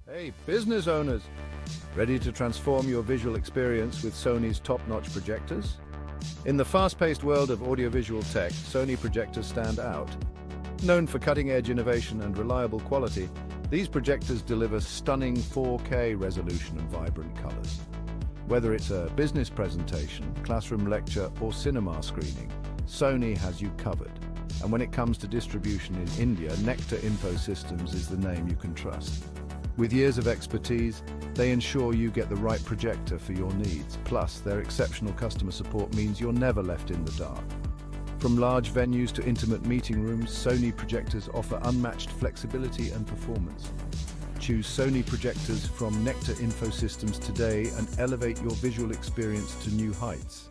Hey, business owners! Ready to transform your visual experience with Sony's top-notch projectors? In the fast-paced world of audiovisual tech, Sony projectors stand out. Known for cutting-edge innovation and reliable quality, these projectors deliver stunning 4K resolution and vibrant colors. Whether it's a business presentation, classroom lecture, or cinema screening, Sony has you covered. And when it comes to distribution in India, Nectar Infosystems is the name you can trust. With years of expertise, they ensure you get the right projector for your needs. Plus, their exceptional customer support means you're never left in the dark. From large venues to intimate meeting rooms, Sony projectors offer unmatched flexibility and performance. Choose Sony projectors from Nectar Infosystems today and elevate your visual experience to new heights.